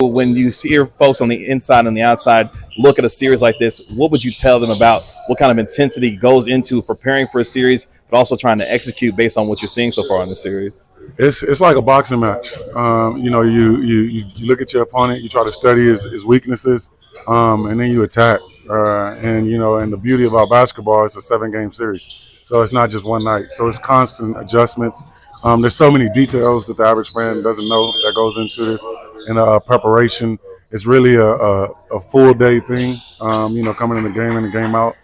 When you hear folks on the inside and the outside look at a series like this, what would you tell them about what kind of intensity goes into preparing for a series, but also trying to execute based on what you're seeing so far in the series? It's like a boxing match. You look at your opponent, you try to study his weaknesses, and then you attack. And the beauty about basketball, it's a 7-game series, so it's not just one night. So it's constant adjustments. There's so many details that the average fan doesn't know that goes into this. And preparation is really a full day thing. Coming in the game and the game out.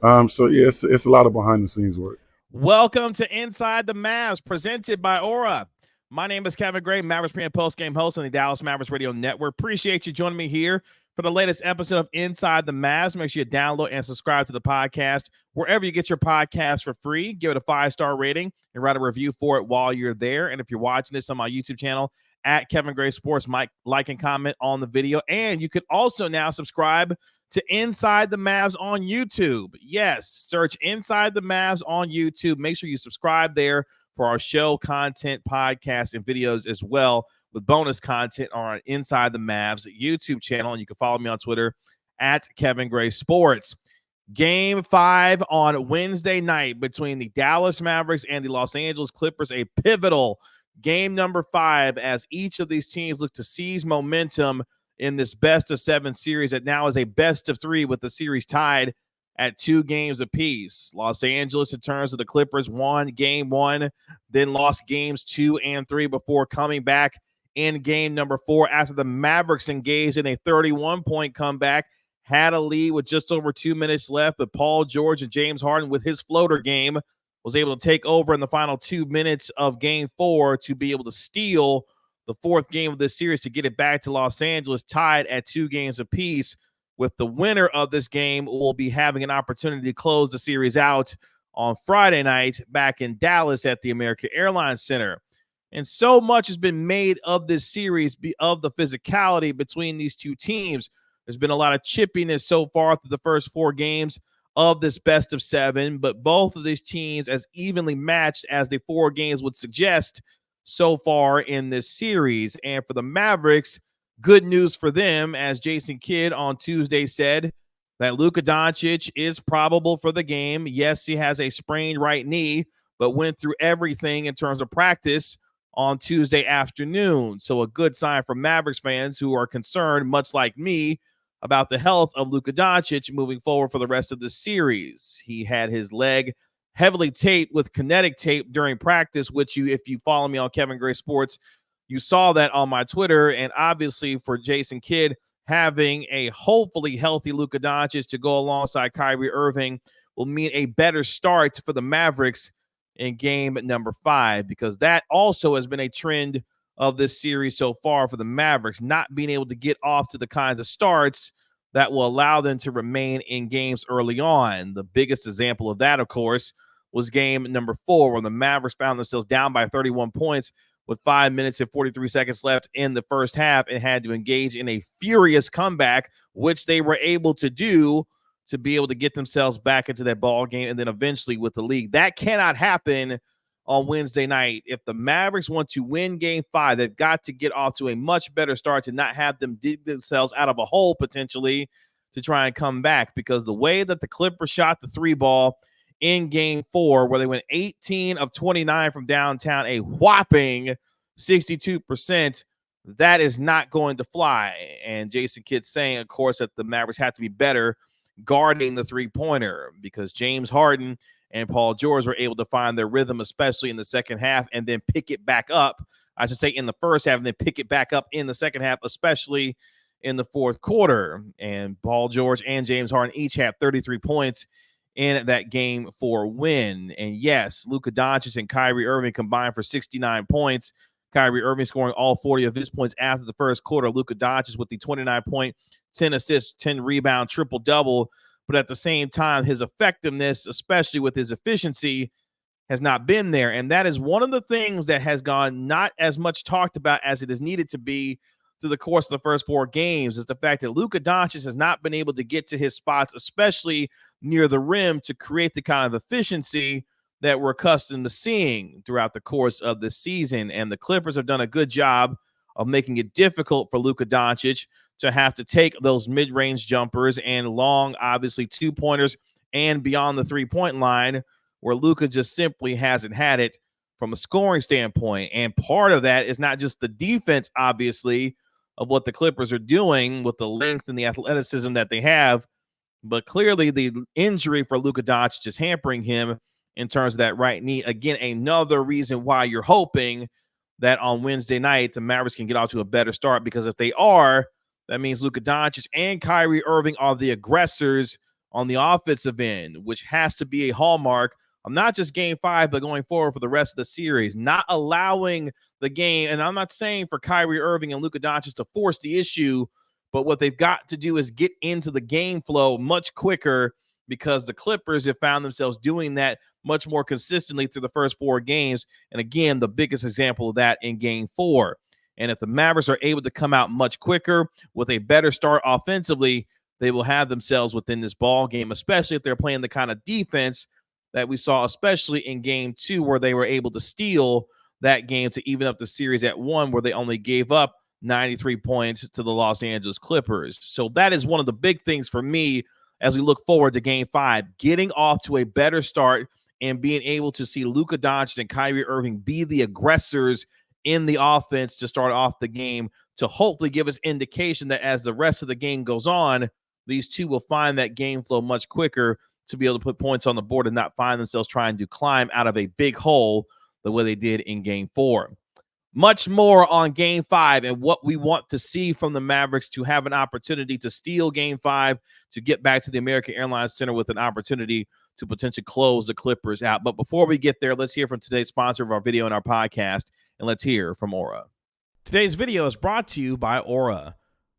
It's a lot of behind the scenes work. Welcome to Inside the Mavs, presented by Aura. My name is Kevin Gray, Mavericks pre- and post-game host on the Dallas Mavericks Radio Network. Appreciate you joining me here for the latest episode of Inside the Mavs. Make sure you download and subscribe to the podcast wherever you get your podcast for free. Give it a 5-star rating and write a review for it while you're there. And if you're watching this on my YouTube channel, at Kevin Gray Sports, like and comment on the video. And you could also now subscribe to Inside the Mavs on YouTube. Yes, search Inside the Mavs on YouTube. Make sure you subscribe there for our show content, podcasts, and videos as well, with bonus content on our Inside the Mavs YouTube channel. And you can follow me on Twitter at Kevin Gray Sports. Game 5 on Wednesday night between the Dallas Mavericks and the Los Angeles Clippers, a pivotal game number 5 as each of these teams look to seize momentum in this best-of-7 series that now is a best-of-3 with the series tied at 2 games apiece. Los Angeles, in terms of the Clippers, won game 1, then lost games 2 and 3 before coming back in game number 4 after the Mavericks engaged in a 31-point comeback, had a lead with just over 2 minutes left, but Paul George and James Harden, with his floater game, was able to take over in the final 2 minutes of game 4 to be able to steal the 4th game of this series to get it back to Los Angeles, tied at 2 games apiece. With the winner of this game will be having an opportunity to close the series out on Friday night back in Dallas at the American Airlines Center. And so much has been made of this series, of the physicality between these two teams. There's been a lot of chippiness so far through the first 4 games of this best-of-7, but both of these teams as evenly matched as the 4 games would suggest so far in this series. And for the Mavericks, good news for them, as Jason Kidd on Tuesday said, that Luka Doncic is probable for the game. Yes, he has a sprained right knee, but went through everything in terms of practice on Tuesday afternoon. So a good sign for Mavericks fans who are concerned, much like me, about the health of Luka Doncic moving forward for the rest of the series. He had his leg heavily taped with kinetic tape during practice, which if you follow me on Kevin Gray Sports, you saw that on my Twitter. And obviously for Jason Kidd, having a hopefully healthy Luka Doncic to go alongside Kyrie Irving will mean a better start for the Mavericks in game number 5, because that also has been a trend of this series so far for the Mavericks, not being able to get off to the kinds of starts that will allow them to remain in games early on. The biggest example of that, of course, was game number 4, where the Mavericks found themselves down by 31 points with 5 minutes and 43 seconds left in the first half and had to engage in a furious comeback, which they were able to do to be able to get themselves back into that ball game and then eventually with the league. That cannot happen on Wednesday night. If the Mavericks want to win game 5, they've got to get off to a much better start to not have them dig themselves out of a hole potentially to try and come back, because the way that the Clippers shot the 3 ball in game 4, where they went 18 of 29 from downtown, a whopping 62%, that is not going to fly. And Jason Kidd saying, of course, that the Mavericks have to be better guarding the 3-pointer, because James Harden and Paul George were able to find their rhythm, especially in the second half, and then pick it back up, I should say, in the first half, and then pick it back up in the second half, especially in the fourth quarter. And Paul George and James Harden each had 33 points in that game 4 win. And yes, Luka Doncic and Kyrie Irving combined for 69 points. Kyrie Irving scoring all 40 of his points after the first quarter. Luka Doncic with the 29-point, 10 assists, 10 rebound, triple-double. But at the same time, his effectiveness, especially with his efficiency, has not been there. And that is one of the things that has gone not as much talked about as it is needed to be through the course of the first 4 games, is the fact that Luka Doncic has not been able to get to his spots, especially near the rim, to create the kind of efficiency that we're accustomed to seeing throughout the course of the season. And the Clippers have done a good job of making it difficult for Luka Doncic to have to take those mid-range jumpers and long, obviously, two-pointers and beyond the three-point line, where Luka just simply hasn't had it from a scoring standpoint. And part of that is not just the defense, obviously, of what the Clippers are doing with the length and the athleticism that they have, but clearly the injury for Luka Doncic is hampering him in terms of that right knee. Again, another reason why you're hoping that on Wednesday night the Mavericks can get off to a better start, because if they are, that means Luka Doncic and Kyrie Irving are the aggressors on the offensive end, which has to be a hallmark of not just Game 5, but going forward for the rest of the series. Not allowing the game, and I'm not saying for Kyrie Irving and Luka Doncic to force the issue, but what they've got to do is get into the game flow much quicker, because the Clippers have found themselves doing that much more consistently through the first 4 games. And again, the biggest example of that in Game 4. And if the Mavericks are able to come out much quicker with a better start offensively, they will have themselves within this ball game, especially if they're playing the kind of defense that we saw, especially in Game 2, where they were able to steal that game to even up the series at 1, where they only gave up 93 points to the Los Angeles Clippers. So that is one of the big things for me as we look forward to Game 5, getting off to a better start and being able to see Luka Doncic and Kyrie Irving be the aggressors in the offense to start off the game, to hopefully give us indication that as the rest of the game goes on, these two will find that game flow much quicker to be able to put points on the board and not find themselves trying to climb out of a big hole the way they did in Game 4. Much more on Game 5 and what we want to see from the Mavericks to have an opportunity to steal Game 5, to get back to the American Airlines Center with an opportunity to potentially close the Clippers out. But before we get there, let's hear from today's sponsor of our video and our podcast, and let's hear from Aura. Today's video is brought to you by Aura.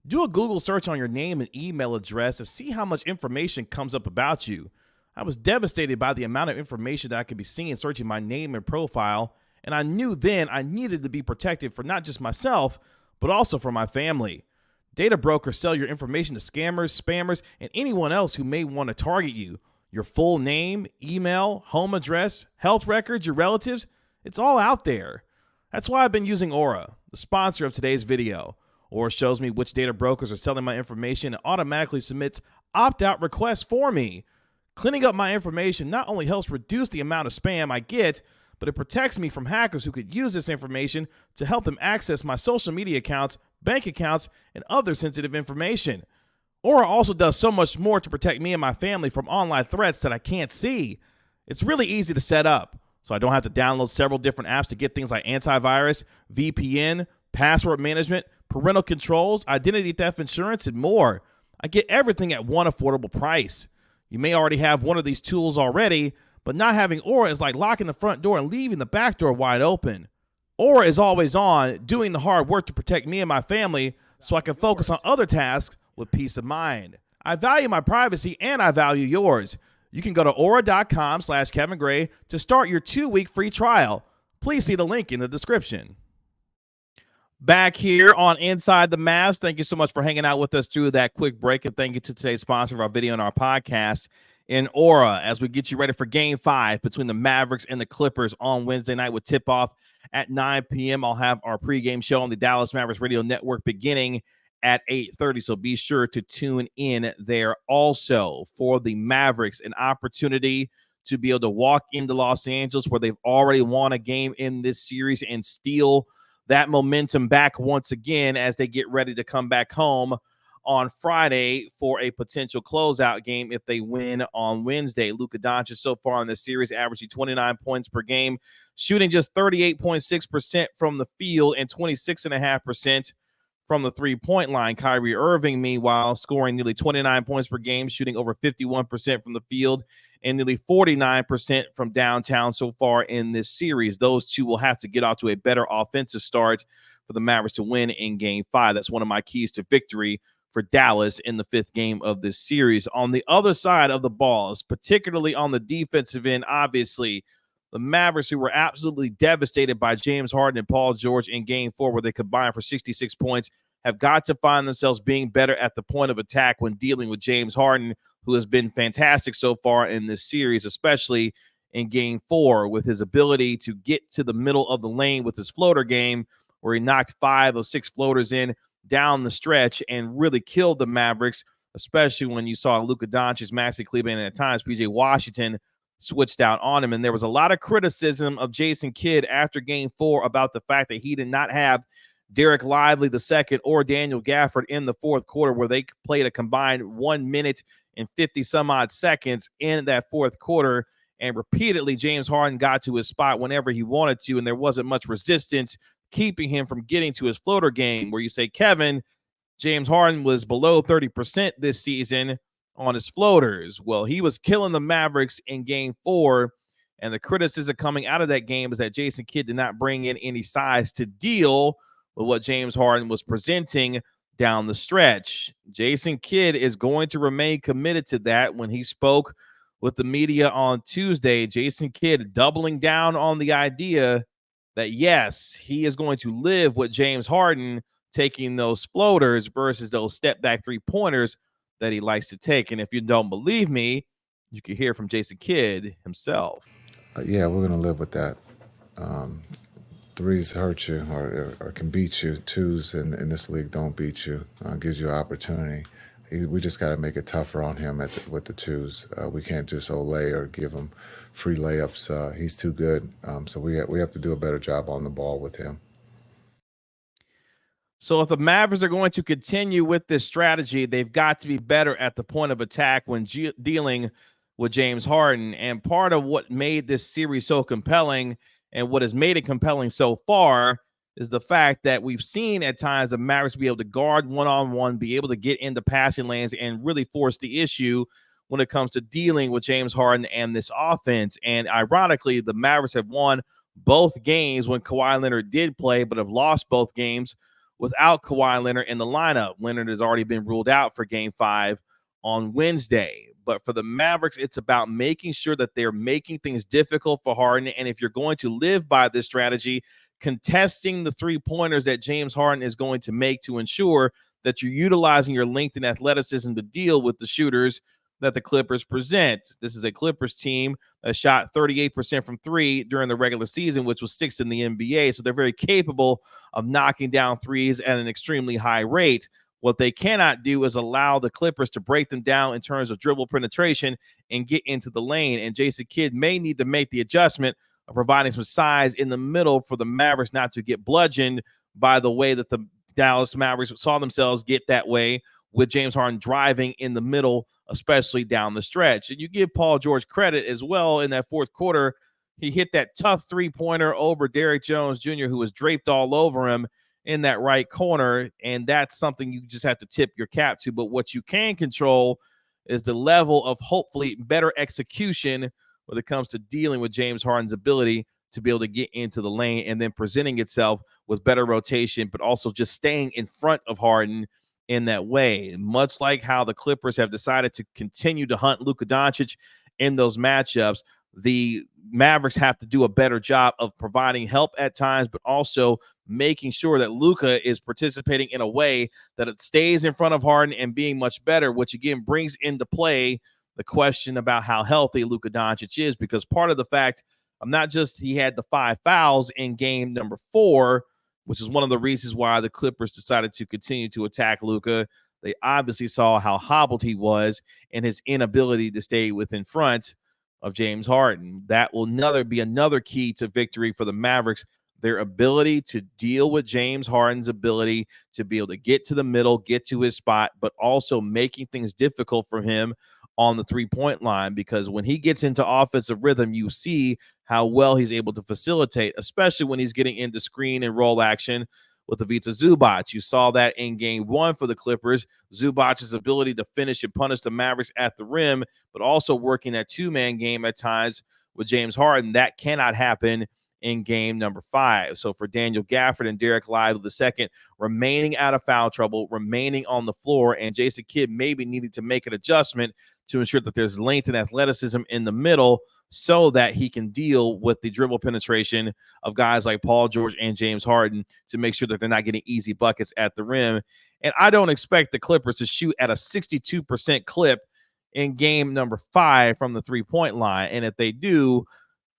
Do a Google search on your name and email address to see how much information comes up about you. I was devastated by the amount of information that I could be seeing searching my name and profile, and I knew then I needed to be protected for not just myself, but also for my family. Data brokers sell your information to scammers, spammers, and anyone else who may want to target you. Your full name, email, home address, health records, your relatives, it's all out there. That's why I've been using Aura, the sponsor of today's video. Aura shows me which data brokers are selling my information and automatically submits opt-out requests for me. Cleaning up my information not only helps reduce the amount of spam I get, but it protects me from hackers who could use this information to help them access my social media accounts, bank accounts, and other sensitive information. Aura also does so much more to protect me and my family from online threats that I can't see. It's really easy to set up, so I don't have to download several different apps to get things like antivirus, VPN, password management, parental controls, identity theft insurance, and more. I get everything at one affordable price. You may already have one of these tools already, but not having Aura is like locking the front door and leaving the back door wide open. Aura is always on, doing the hard work to protect me and my family so I can focus on other tasks with peace of mind. I value my privacy and I value yours. You can go to aura.com/Kevin Gray to start your 2-week free trial. Please see the link in the description. Back here on Inside the Mavs, thank you so much for hanging out with us through that quick break, and thank you to today's sponsor of our video and our podcast, in Aura, as we get you ready for Game 5 between the Mavericks and the Clippers on Wednesday night with tip-off at 9 p.m. I'll have our pregame show on the Dallas Mavericks Radio Network beginning at 8:30, so be sure to tune in there. Also, for the Mavericks, an opportunity to be able to walk into Los Angeles, where they've already won a game in this series, and steal that momentum back once again as they get ready to come back home on Friday for a potential closeout game if they win on Wednesday. Luka Doncic so far in this series averaging 29 points per game, shooting just 38.6% from the field and 26.5% from the three-point line. Kyrie Irving, meanwhile, scoring nearly 29 points per game, shooting over 51% from the field and nearly 49% from downtown so far in this series. Those two will have to get off to a better offensive start for the Mavericks to win in Game 5. That's one of my keys to victory for Dallas in the 5th game of this series. On the other side of the balls, particularly on the defensive end, obviously, the Mavericks, who were absolutely devastated by James Harden and Paul George in Game 4, where they combined for 66 points, have got to find themselves being better at the point of attack when dealing with James Harden, who has been fantastic so far in this series, especially in Game 4, with his ability to get to the middle of the lane with his floater game, where he knocked 5 of 6 floaters in down the stretch and really killed the Mavericks, especially when you saw Luka Doncic, Maxi Kleber, and at times PJ Washington switched out on him. And there was a lot of criticism of Jason Kidd after Game 4 about the fact that he did not have Derek Lively II or Daniel Gafford in the fourth quarter, where they played a combined 1 minute and 50 some odd seconds in that fourth quarter. And repeatedly, James Harden got to his spot whenever he wanted to, and there wasn't much resistance keeping him from getting to his floater game, where you say, Kevin, James Harden was below 30% this season on his floaters. Well, he was killing the Mavericks in Game 4, and the criticism coming out of that game is that Jason Kidd did not bring in any size to deal with what James Harden was presenting down the stretch. Jason Kidd is going to remain committed to that. When he spoke with the media on Tuesday, Jason Kidd doubling down on the idea that, yes, he is going to live with James Harden taking those floaters versus those step-back three-pointers that he likes to take. And if you don't believe me, you can hear from Jason Kidd himself. Yeah, we're going to live with that. Threes hurt you or can beat you. Twos in this league don't beat you. Gives you an opportunity. We just got to make it tougher on him with the twos. We can't just lay or give him free layups. He's too good. So we have to do a better job on the ball with him. So if the Mavericks are going to continue with this strategy, they've got to be better at the point of attack when dealing with James Harden. And part of what made this series so compelling and what has made it compelling so far is the fact that we've seen at times the Mavericks be able to guard one-on-one, be able to get into passing lanes, and really force the issue when it comes to dealing with James Harden and this offense. And ironically, the Mavericks have won both games when Kawhi Leonard did play, but have lost both games without Kawhi Leonard in the lineup. Leonard has already been ruled out for Game 5 on Wednesday. But for the Mavericks, it's about making sure that they're making things difficult for Harden. And if you're going to live by this strategy, contesting the three-pointers that James Harden is going to make to ensure that you're utilizing your length and athleticism to deal with the shooters that the Clippers present. This is a Clippers team that shot 38% from three during the regular season, which was 6th in the NBA. So they're very capable of knocking down threes at an extremely high rate. What they cannot do is allow the Clippers to break them down in terms of dribble penetration and get into the lane. And Jason Kidd may need to make the adjustment of providing some size in the middle for the Mavericks not to get bludgeoned by the way that the Dallas Mavericks saw themselves get that way with James Harden driving in the middle, especially down the stretch. And you give Paul George credit as well in that fourth quarter. He hit that tough three-pointer over Derrick Jones Jr., who was draped all over him in that right corner, and that's something you just have to tip your cap to. But what you can control is the level of hopefully better execution when it comes to dealing with James Harden's ability to be able to get into the lane and then presenting itself with better rotation, but also just staying in front of Harden in that way. Much like how the Clippers have decided to continue to hunt Luka Doncic in those matchups, the Mavericks have to do a better job of providing help at times, but also making sure that Luka is participating in a way that it stays in front of Harden and being much better, which again brings into play the question about how healthy Luka Doncic is, because part of the fact of not just he had the 5 fouls in game number 4, which is one of the reasons why the Clippers decided to continue to attack Luka. They obviously saw how hobbled he was and his inability to stay within front of James Harden. That will be another key to victory for the Mavericks, their ability to deal with James Harden's ability to be able to get to the middle, get to his spot, but also making things difficult for him on the three-point line, because when he gets into offensive rhythm, you see how well he's able to facilitate, especially when he's getting into screen and roll action with Ivica Zubac. You saw that in game 1 for the Clippers. Zubac's ability to finish and punish the Mavericks at the rim, but also working that two-man game at times with James Harden. That cannot happen in game number 5. So for Daniel Gafford and Derek Lively II remaining out of foul trouble, remaining on the floor, and Jason Kidd maybe needed to make an adjustment to ensure that there's length and athleticism in the middle so that he can deal with the dribble penetration of guys like Paul George and James Harden to make sure that they're not getting easy buckets at the rim. And I don't expect the Clippers to shoot at a 62% clip in game number 5 from the three-point line. And if they do,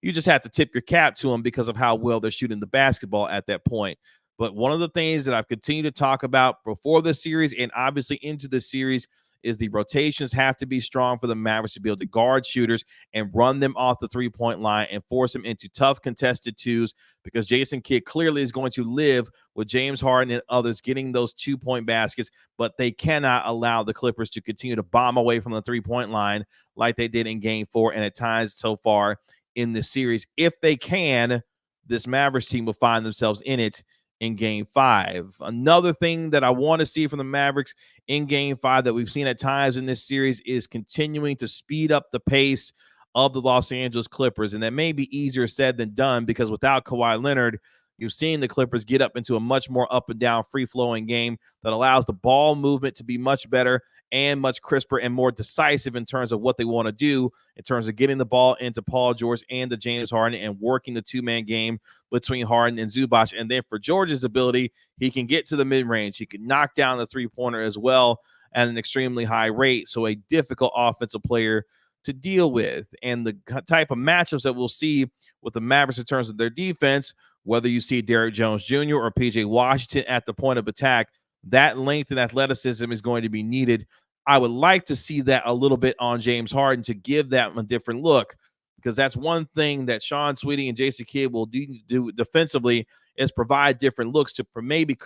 you just have to tip your cap to them because of how well they're shooting the basketball at that point. But one of the things that I've continued to talk about before this series and obviously into this series is the rotations have to be strong for the Mavericks to be able to guard shooters and run them off the three-point line and force them into tough contested twos, because Jason Kidd clearly is going to live with James Harden and others getting those two-point baskets, but they cannot allow the Clippers to continue to bomb away from the three-point line like they did in Game 4 and at times so far in this series. If they can, this Mavericks team will find themselves in it in Game 5. Another thing that I want to see from the Mavericks in Game 5 that we've seen at times in this series is continuing to speed up the pace of the Los Angeles Clippers. And that may be easier said than done, because without Kawhi Leonard, you've seen the Clippers get up into a much more up and down free-flowing game that allows the ball movement to be much better and much crisper and more decisive in terms of what they want to do in terms of getting the ball into Paul George and to James Harden and working the two-man game between Harden and Zubac. And then for George's ability, he can get to the mid-range. He can knock down the three-pointer as well at an extremely high rate. So a difficult offensive player to deal with. And the type of matchups that we'll see with the Mavericks in terms of their defense, whether you see Derrick Jones Jr. or PJ Washington at the point of attack, that length and athleticism is going to be needed. I would like to see that a little bit on James Harden to give that a different look, because that's one thing that Sean Sweeting and Jason Kidd will do defensively, is provide different looks to maybe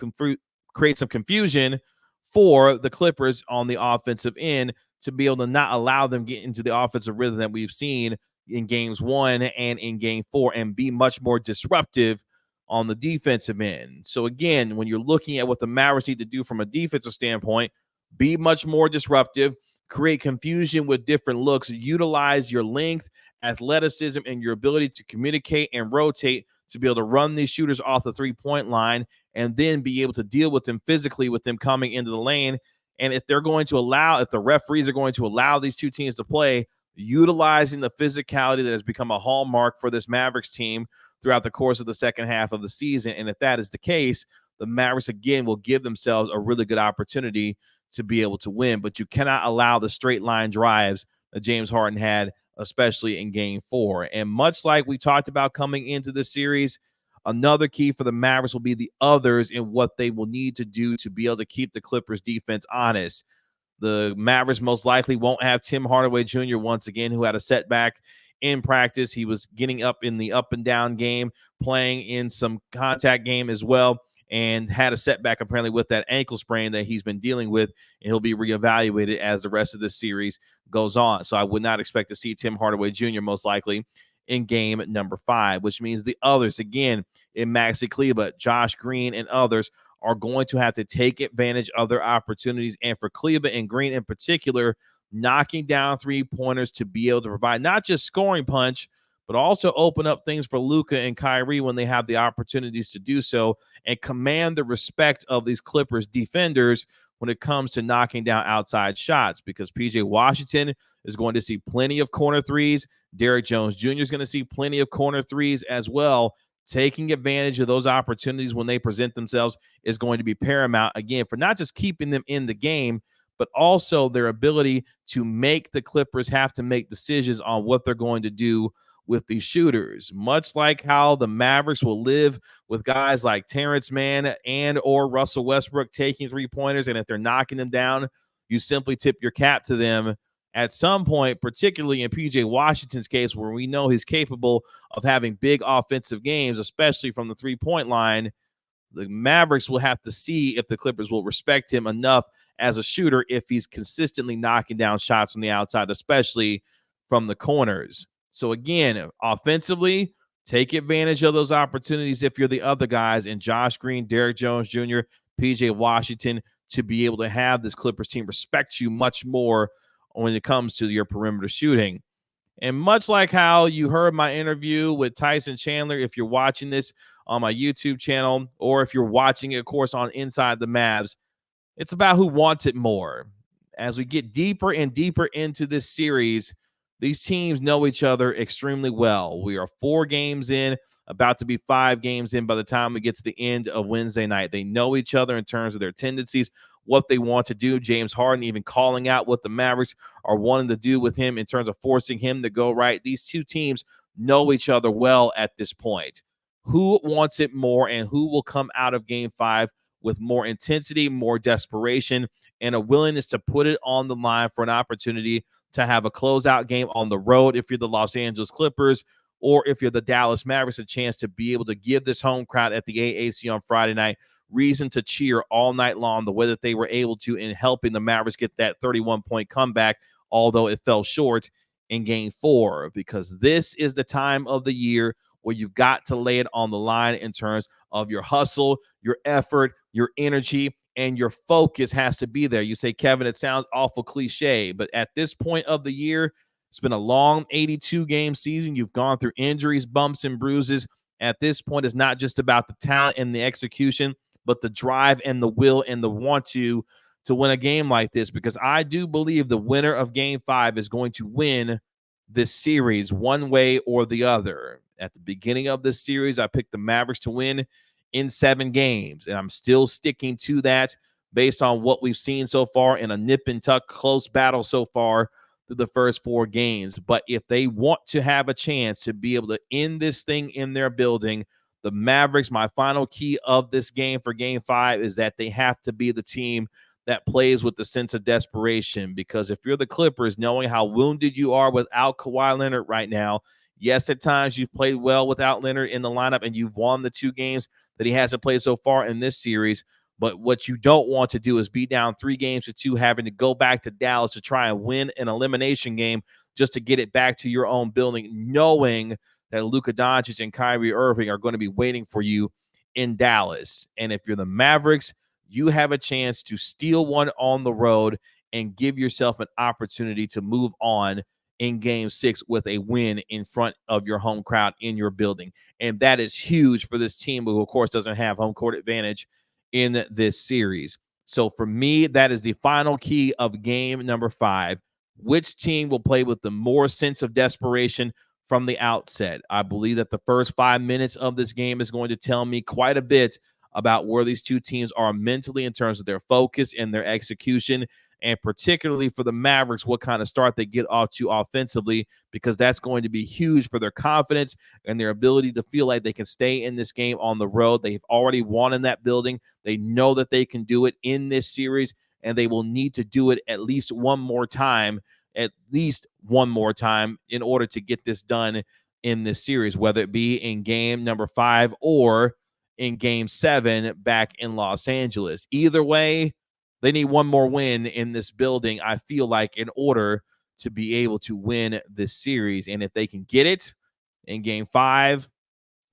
create some confusion for the Clippers on the offensive end, to be able to not allow them get into the offensive rhythm that we've seen in Games 1 and in Game 4, and be much more disruptive on the defensive end. So again, when you're looking at what the Mavericks need to do from a defensive standpoint, be much more disruptive, create confusion with different looks, utilize your length, athleticism, and your ability to communicate and rotate to be able to run these shooters off the three-point line, and then be able to deal with them physically with them coming into the lane. And if they're going to allow, if the referees are going to allow these two teams to play, utilizing the physicality that has become a hallmark for this Mavericks team throughout the course of the second half of the season. And if that is the case, the Mavericks, again, will give themselves a really good opportunity to be able to win. But you cannot allow the straight line drives that James Harden had, especially in Game 4. And much like we talked about coming into this series, another key for the Mavericks will be the others and what they will need to do to be able to keep the Clippers defense honest. The Mavericks most likely won't have Tim Hardaway Jr. once again, who had a setback in practice. He was getting up in the up and down game, playing in some contact game as well, and had a setback apparently with that ankle sprain that he's been dealing with, and he'll be reevaluated as the rest of this series goes on. So I would not expect to see Tim Hardaway Jr. most likely in game number 5, which means the others, again, in Maxi Kleber, Josh Green, and others, are going to have to take advantage of their opportunities. And for Kleber and Green in particular, knocking down three-pointers to be able to provide not just scoring punch, but also open up things for Luka and Kyrie when they have the opportunities to do so, and command the respect of these Clippers defenders when it comes to knocking down outside shots, because PJ Washington is going to see plenty of corner threes. Derrick Jones Jr. is going to see plenty of corner threes as well. Taking advantage of those opportunities when they present themselves is going to be paramount, again, for not just keeping them in the game, but also their ability to make the Clippers have to make decisions on what they're going to do with these shooters. Much like how the Mavericks will live with guys like Terrence Mann and or Russell Westbrook taking three-pointers, and if they're knocking them down, you simply tip your cap to them at some point, particularly in PJ Washington's case, where we know he's capable of having big offensive games, especially from the three-point line. The Mavericks will have to see if the Clippers will respect him enough as a shooter if he's consistently knocking down shots from the outside, especially from the corners. So again, offensively, take advantage of those opportunities if you're the other guys, and Josh Green, Derrick Jones Jr., PJ Washington, to be able to have this Clippers team respect you much more when it comes to your perimeter shooting. And much like how you heard my interview with Tyson Chandler, if you're watching this on my YouTube channel, or if you're watching it, of course, on Inside the Mavs, it's about who wants it more. As we get deeper and deeper into this series, these teams know each other extremely well. We are 4 games in, about to be 5 games in by the time we get to the end of Wednesday night. They know each other in terms of their tendencies, what they want to do. James Harden even calling out what the Mavericks are wanting to do with him in terms of forcing him to go right. These two teams know each other well at this point. who wants it more and who will come out of game 5 with more intensity, more desperation, and a willingness to put it on the line for an opportunity to have a closeout game on the road if you're the Los Angeles Clippers, or if you're the Dallas Mavericks, a chance to be able to give this home crowd at the AAC on Friday night reason to cheer all night long the way that they were able to in helping the Mavericks get that 31-point comeback, although it fell short in game 4, because this is the time of the year where you've got to lay it on the line in terms of your hustle, your effort, your energy, and your focus has to be there. You say, Kevin, it sounds awful cliche, but at this point of the year, it's been a long 82-game season. You've gone through injuries, bumps, and bruises. At this point, it's not just about the talent and the execution, but the drive and the will and the want to win a game like this, because I do believe the winner of game 5 is going to win this series one way or the other. At the beginning of this series, I picked the Mavericks to win in 7 games, and I'm still sticking to that based on what we've seen so far in a nip and tuck close battle so far through the first 4 games. But if they want to have a chance to be able to end this thing in their building, the Mavericks, my final key of this game for game 5 is that they have to be the team that plays with the sense of desperation, because if you're the Clippers, knowing how wounded you are without Kawhi Leonard right now, yes, at times you've played well without Leonard in the lineup and you've won the 2 games that he hasn't played so far in this series. But what you don't want to do is be down 3-2, having to go back to Dallas to try and win an elimination game just to get it back to your own building, knowing that Luka Doncic and Kyrie Irving are going to be waiting for you in Dallas. And if you're the Mavericks, you have a chance to steal one on the road and give yourself an opportunity to move on in game 6 with a win in front of your home crowd in your building. And that is huge for this team, who, of course, doesn't have home court advantage in this series. So for me, that is the final key of game number 5. Which team will play with the more sense of desperation from the outset? I believe that the first 5 minutes of this game is going to tell me quite a bit about where these two teams are mentally in terms of their focus and their execution, and particularly for the Mavericks, what kind of start they get off to offensively, because that's going to be huge for their confidence and their ability to feel like they can stay in this game on the road. They've already won in that building. They know that they can do it in this series, and they will need to do it at least one more time in order to get this done in this series, whether it be in game number 5 or in game 7 back in Los Angeles. Either way, they need one more win in this building, I feel like, in order to be able to win this series. And if they can get it in game 5,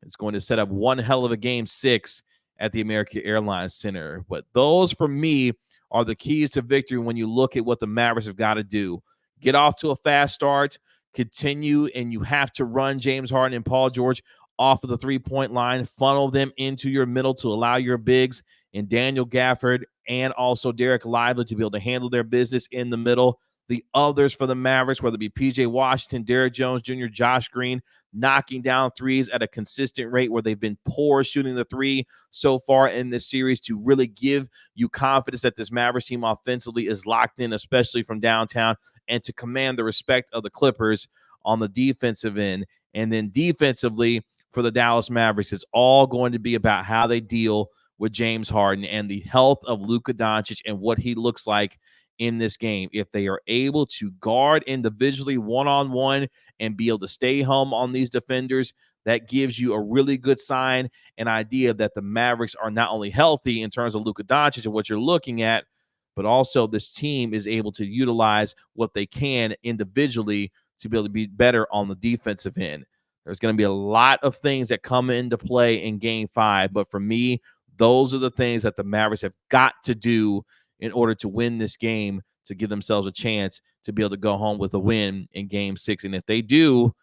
it's going to set up one hell of a game 6 at the American Airlines Center. But those, for me, are the keys to victory when you look at what the Mavericks have got to do. Get off to a fast start, continue, and you have to run James Harden and Paul George off of the 3-point line, funnel them into your middle to allow your bigs and Daniel Gafford and also Derek Lively to be able to handle their business in the middle. The others for the Mavericks, whether it be P.J. Washington, Derek Jones Jr., Josh Green, knocking down threes at a consistent rate where they've been poor shooting the 3 so far in this series, to really give you confidence that this Mavericks team offensively is locked in, especially from downtown, and to command the respect of the Clippers on the defensive end. And then defensively, for the Dallas Mavericks, it's all going to be about how they deal with James Harden and the health of Luka Doncic and what he looks like in this game. If they are able to guard individually one-on-one and be able to stay home on these defenders, that gives you a really good sign and idea that the Mavericks are not only healthy in terms of Luka Doncic and what you're looking at, but also this team is able to utilize what they can individually to be able to be better on the defensive end. There's going to be a lot of things that come into play in game 5, but for me, those are the things that the Mavericks have got to do in order to win this game, to give themselves a chance to be able to go home with a win in game 6. And if they do,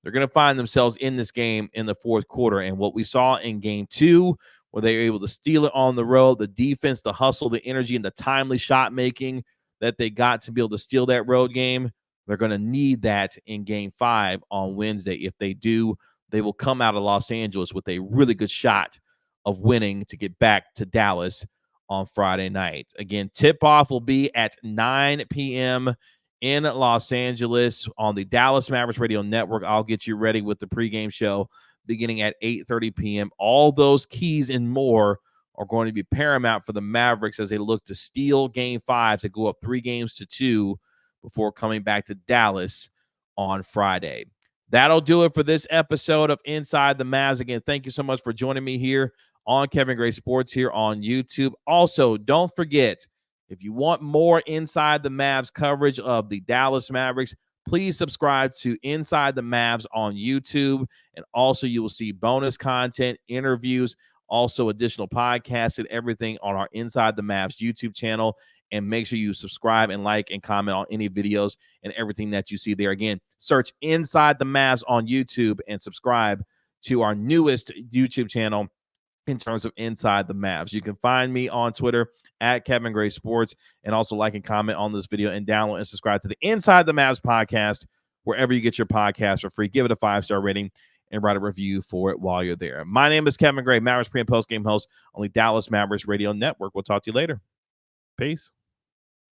they're going to find themselves in this game in the fourth quarter. And what we saw in game 2, where they were able to steal it on the road, the defense, the hustle, the energy, and the timely shot making that they got to be able to steal that road game, they're going to need that in game 5 on Wednesday. If they do, they will come out of Los Angeles with a really good shot of winning to get back to Dallas on Friday night. Again, tip-off will be at 9 p.m. in Los Angeles on the Dallas Mavericks Radio Network. I'll get you ready with the pregame show beginning at 8:30 p.m. All those keys and more are going to be paramount for the Mavericks as they look to steal Game 5 to go up 3-2 before coming back to Dallas on Friday. That'll do it for this episode of Inside the Mavs. Again, thank you so much for joining me here on Kevin Gray Sports here on YouTube. Also, don't forget, if you want more Inside the Mavs coverage of the Dallas Mavericks, please subscribe to Inside the Mavs on YouTube. And also, you will see bonus content, interviews, also additional podcasts and everything on our Inside the Mavs YouTube channel. And make sure you subscribe and like and comment on any videos and everything that you see there. Again, search Inside the Mavs on YouTube and subscribe to our newest YouTube channel in terms of Inside the Mavs. You can find me on Twitter at Kevin Gray Sports, and also like and comment on this video and download and subscribe to the Inside the Mavs podcast wherever you get your podcast for free. Give it a 5-star rating and write a review for it while you're there. My name is Kevin Gray, Mavericks pre- and post-game host on the Dallas Mavericks Radio Network. We'll talk to you later. Peace.